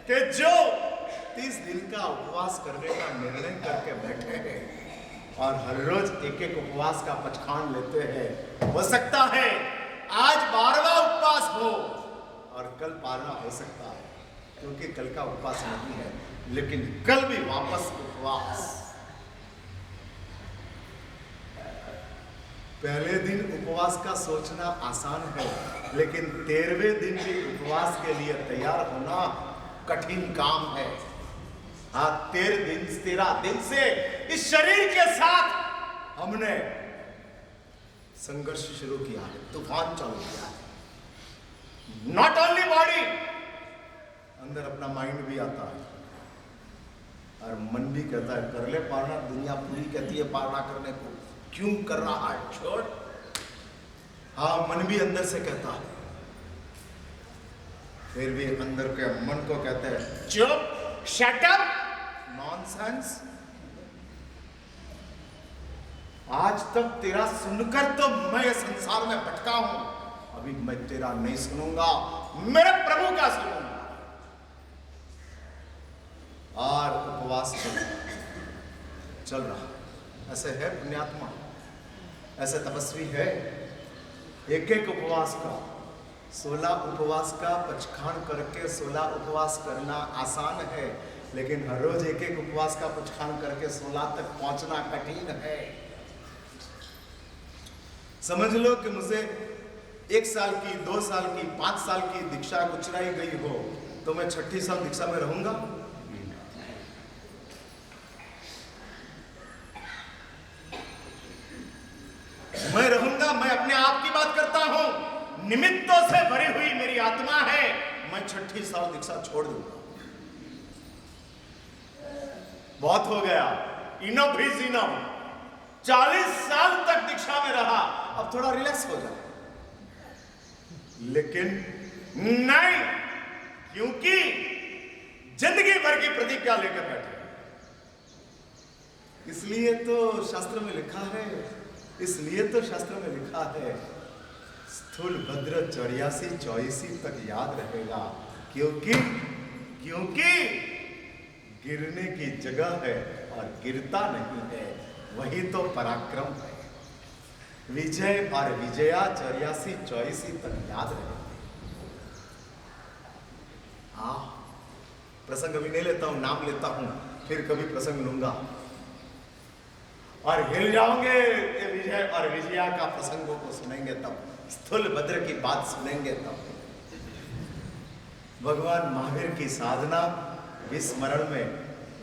कि जो 30 दिन का उपवास करने का निर्णय करके बैठे हैं और हर रोज एक एक उपवास का पचखान लेते हैं, हो सकता है आज 12वां उपवास हो और कल 12वां हो सकता है, क्योंकि कल का उपवास नहीं है, लेकिन कल भी वापस उपवास। पहले दिन उपवास का सोचना आसान है, लेकिन 13वें दिन भी उपवास के लिए तैयार होना कठिन काम है। हाँ, 13 दिन से इस शरीर के साथ हमने संघर्ष शुरू किया है, तूफान चालू किया है। नॉट ओनली बॉडी, अंदर अपना माइंड भी आता है और मन भी कहता है कर ले पालना, दुनिया पूरी कहती है पालना करने को, क्यों कर रहा है, छोड़। हाँ, मन भी अंदर से कहता है, फिर भी अंदर के मन को कहते हैं चुप, शट अप, नॉनसेंस। आज तक तेरा सुनकर तो मैं संसार में भटका हूं, अभी मैं तेरा नहीं सुनूंगा, मेरे प्रभु का सुनूंगा। और उपवास चल रहा, ऐसे है पुण्यात्मा, ऐसे तपस्वी है। एक एक उपवास का, 16 उपवास का पचखान करके 16 उपवास करना आसान है, लेकिन हर रोज एक एक उपवास का पचखान करके 16 तक पहुंचना कठिन है। समझ लो कि मुझे 1 साल की, 2 साल की, 5 साल की दीक्षा गुचराई गई हो, तो मैं 6ठी साल दीक्षा में रहूंगा? मैं रहूंगा? मैं अपने आप की बात करता हूं, निमित्तों से भरी हुई मेरी आत्मा है, मैं 6ठी साल दीक्षा छोड़ दूंगा। बहुत हो गया, इनफ इज इनफ। 40 साल तक दीक्षा में रहा, अब थोड़ा रिलैक्स हो जाए। लेकिन नहीं, क्योंकि जिंदगी भर की प्रतिज्ञा लेकर बैठे। इसलिए तो शास्त्र में लिखा है, इसलिए तो शास्त्र में लिखा है, स्थूल भद्र 84-84 तक याद रहेगा, क्योंकि गिरने की जगह है और गिरता नहीं है, वही तो पराक्रम है। विजय और विजया 84-84 तक याद रहेगा। हाँ, प्रसंग अभी नहीं लेता हूं, नाम लेता हूं, फिर कभी प्रसंग लूंगा और हिल जाओगे। ये विजय और विजया का प्रसंगों को सुनेंगे तब, स्थूल भद्र की बात सुनेंगे तब। भगवान महावीर की साधना विस्मरण में,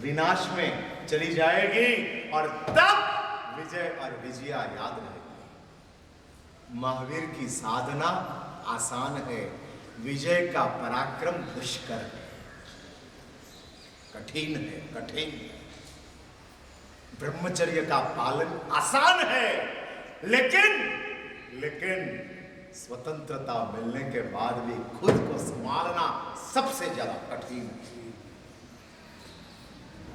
विनाश में चली जाएगी और तब विजय और विजया याद रहेगी। महावीर की साधना आसान है, विजय का पराक्रम दुष्कर है, कठिन है, कठिन है। ब्रह्मचर्य का पालन आसान है, लेकिन स्वतंत्रता मिलने के बाद भी खुद को संभालना सबसे ज्यादा कठिन है।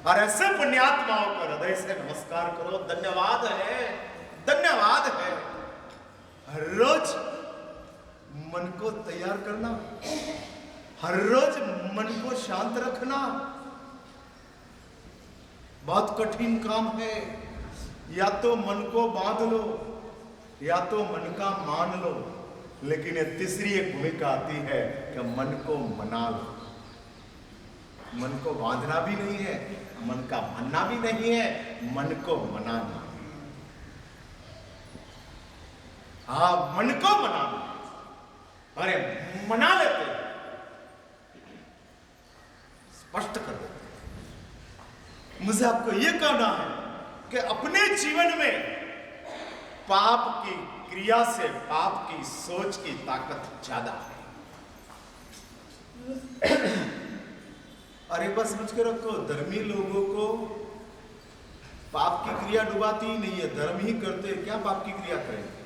और ऐसे पुण्यात्माओं को हृदय से नमस्कार करो, धन्यवाद है, धन्यवाद है। हर रोज मन को तैयार करना, हर रोज मन को शांत रखना बहुत कठिन काम है। या तो मन को बांध लो, या तो मन का मान लो, लेकिन ये तीसरी एक भूमिका आती है कि मन को मना लो। मन को बांधना भी नहीं है, मन का मानना भी नहीं है, मन को मनाना। हाँ, मन को मनाना। अरे मना लेते, स्पष्ट कर देते। मुझे आपको यह कहना है कि अपने जीवन में पाप की क्रिया से पाप की सोच की ताकत ज्यादा है। अरे बस समझ के रखो, धर्मी लोगों को पाप की क्रिया डुबाती ही नहीं है, धर्म ही करते, क्या पाप की क्रिया करेंगे?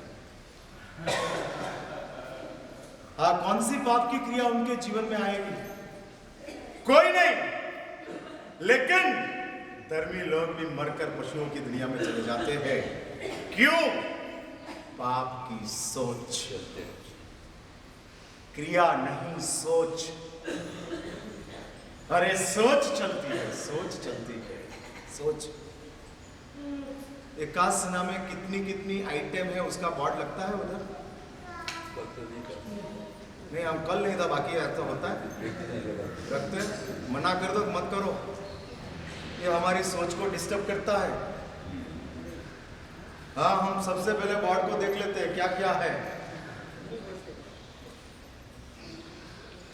हाँ, कौन सी पाप की क्रिया उनके जीवन में आएगी? कोई नहीं। लेकिन धर्मी लोग भी मरकर पशुओं की दुनिया में चले जाते हैं। क्यों? पाप की सोच, क्रिया नहीं सोच। अरे सोच चलती है, सोच चलती है, सोच। एकासना में कितनी कितनी आइटम है उसका बोर्ड लगता है उधर? नहीं, हम कल नहीं था, बाकी ऐसा होता है, रखते हैं। मना कर दो, मत करो, ये हमारी सोच को डिस्टर्ब करता है। हाँ, हम सबसे पहले बोर्ड को देख लेते हैं क्या क्या है।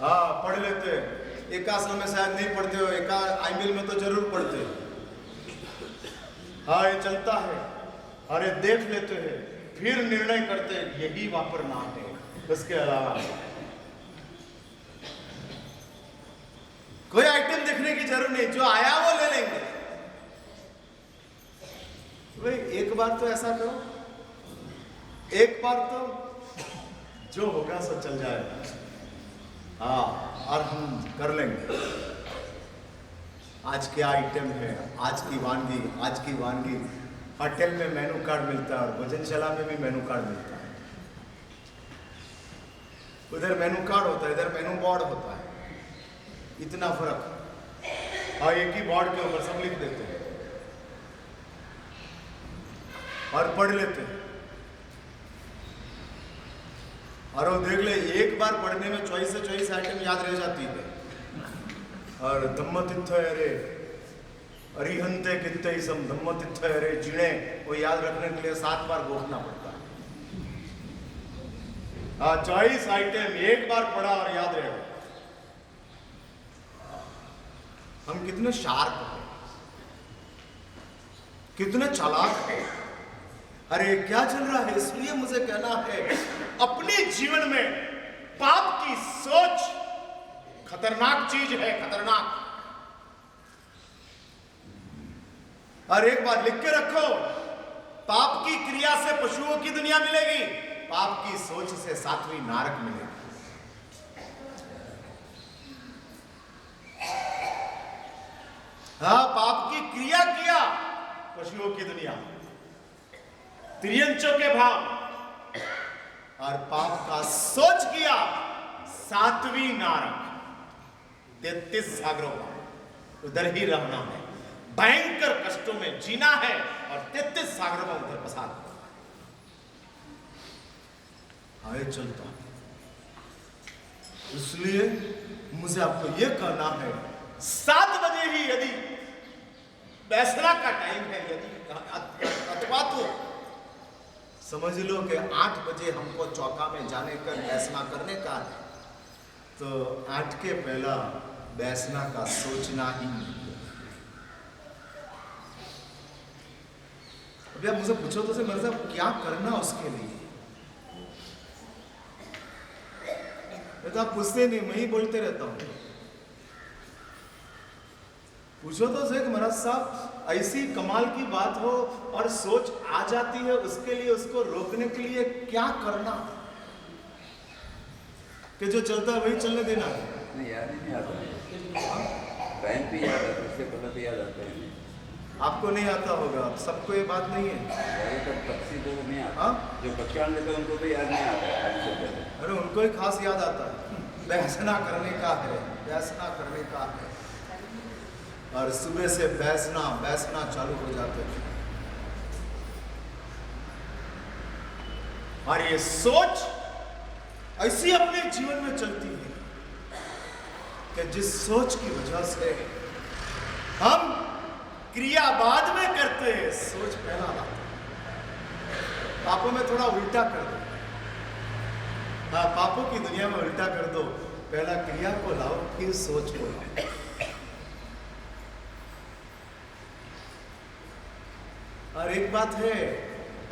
हाँ, पढ़ लेते हैं। एकासना में शायद नहीं पढ़ते हो, एका आईमिल में तो जरूर पढ़ते हो। हाँ, ये चलता है। अरे देख लेते हैं, फिर निर्णय करते हैं, यही वापरना है, उसके अलावा कोई आइटम देखने की जरूरत नहीं, जो आया वो ले लेंगे। भाई एक बार तो ऐसा करो, एक बार तो जो होगा सो चल जाएगा। हाँ, और हम कर लेंगे। आज क्या आइटम है, आज की वानगी, आज की वानगी। होटल में मेनू कार्ड मिलता है और भोजनशाला में भी मेनू कार्ड मिलता है। उधर मेनू कार्ड होता है, इधर मेनू बोर्ड होता है, इतना फर्क। और एक ही बोर्ड के ऊपर सब लिख देते हैं और पढ़ लेते हैं। और वो देख ले, एक बार पढ़ने में 24 से 24 आइटम याद रह जाती है। और धम्मतित्थ अरे अरिहंते कित्ते सम धम्मतित्थ अरे जिणे, वो याद रखने के लिए 7 बार घोषना पड़ता है। हाँ, 24 आइटम एक बार पढ़ा और याद रहे। हम कितने शार्प हैं, कितने चालाक हैं। अरे क्या चल रहा है, इसलिए मुझे कहना है, अपने जीवन में पाप की सोच खतरनाक चीज है, खतरनाक। और एक बात लिख के रखो, पाप की क्रिया से पशुओं की दुनिया मिलेगी, पाप की सोच से 7वीं नरक मिलेगी। हाँ, पाप की क्रिया किया, पशुओं की दुनिया, त्रियंचों के भाव, और पाप का सोच किया, 7वीं नरक, 33 सागरों का उधर ही रहना है, भयंकर कष्टों में जीना है और 33 सागरों में उधर पसार। आए चलता, इसलिए मुझे आपको यह कहना है, 7 बजे ही यदि बैसना का टाइम है, यदि अथवा तो समझ लो कि 8 बजे हमको चौका में जाने का बैसना करने का है, तो 8 के पहला बैसना का सोचना ही नहीं। अभी आप मुझे पूछो तो से मेरे साहब क्या करना उसके लिए, तो आप पूछते नहीं, मैं ही बोलते रहता हूं। पूछो तो सही महाराज साहब, ऐसी कमाल की बात हो और सोच आ जाती है, उसके लिए उसको रोकने के लिए क्या करना, कि जो चलता है वही चलने देना। नहीं, याद ही नहीं आता, टाइम पे याद आता, उससे पहले तो याद आता है। आपको नहीं आता होगा, सबको ये बात नहीं है। तो पक्षी को नहीं आता, हाँ? जो पक्षान लेते हैं उनको तो याद नहीं आता। अरे उनको ही खास याद आता है, बैसना करने का है, बैसना करने का है। और सुबह से बैसना चालू हो जाते हैं। और ये सोच ऐसी अपने जीवन में चलती है कि जिस सोच की वजह से हम क्रिया बाद में करते हैं, सोच पहला लाते हैं। पापों में थोड़ा उल्टा कर दो। हाँ, पापों की दुनिया में उल्टा कर दो, पहला क्रिया को लाओ, फिर सोच को लाओ। और एक बात है,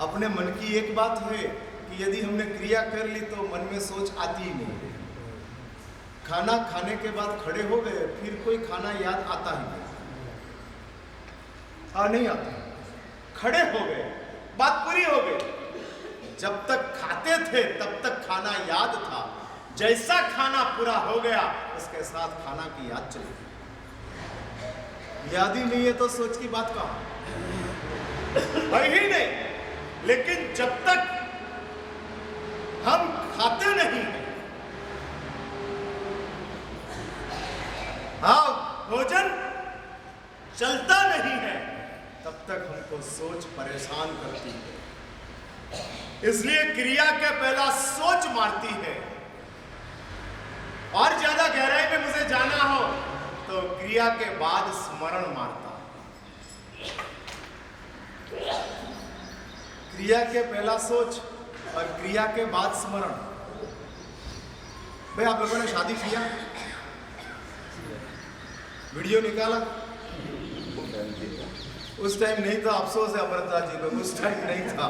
अपने मन की एक बात है कि यदि हमने क्रिया कर ली तो मन में सोच आती ही नहीं। खाना खाने के बाद खड़े हो गए, फिर कोई खाना याद आता ही नहीं। हाँ, नहीं आता, खड़े हो गए, बात पूरी हो गई। जब तक खाते थे तब तक खाना याद था, जैसा खाना पूरा हो गया उसके साथ खाना की याद चली गई। याद ही नहीं है तो सोच की बात कहाँ है ही नहीं। लेकिन जब तक हम खाते नहीं, हाँ, भोजन चलता नहीं है, तब तक हमको सोच परेशान करती है। इसलिए क्रिया के पहला सोच मारती है। और ज्यादा गहराई में मुझे जाना हो तो क्रिया के बाद स्मरण मारता है। क्रिया के पहला सोच और क्रिया के बाद स्मरण। भाई आप लोगों ने शादी किया, वीडियो निकाला, उस टाइम नहीं था, अफसोस है अमृता जी को, उस टाइम नहीं था।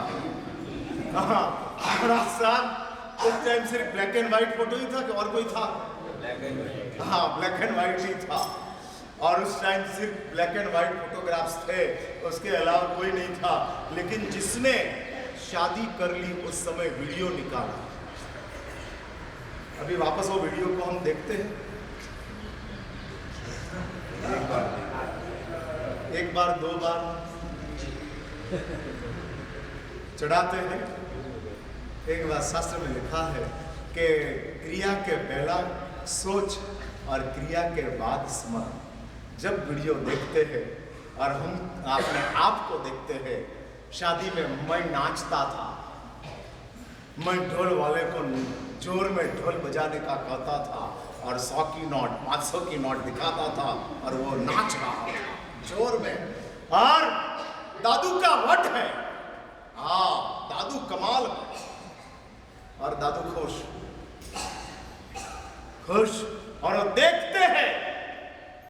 हाँ, हमारा साथ उस टाइम सिर्फ ब्लैक एंड व्हाइट फोटो ही था कि और कोई था? हाँ, ब्लैक एंड व्हाइट ही था। और उस टाइम सिर्फ ब्लैक एंड व्हाइट फोटोग्राफ्स थे, उसके अलावा कोई नहीं था। लेकिन जिसने शादी कर ली उस समय वीडियो निकाला। अभी वापस वो वीडियो को हम देखते हैं। एक बार दो बार चढ़ाते हैं। एक बार शास्त्र में लिखा है कि क्रिया के पहला सोच और क्रिया के बाद स्मरण। जब वीडियो देखते हैं और हम अपने आप को देखते हैं, शादी में मैं नाचता था, मैं ढोल वाले को जोर में ढोल बजाने का कहता था और 100 की नोट 500 की नोट दिखाता था और वो नाच रहा था जोर में। और दादू का वट है, हाँ दादू कमाल है, और दादू खुश खुश। और वो देखते हैं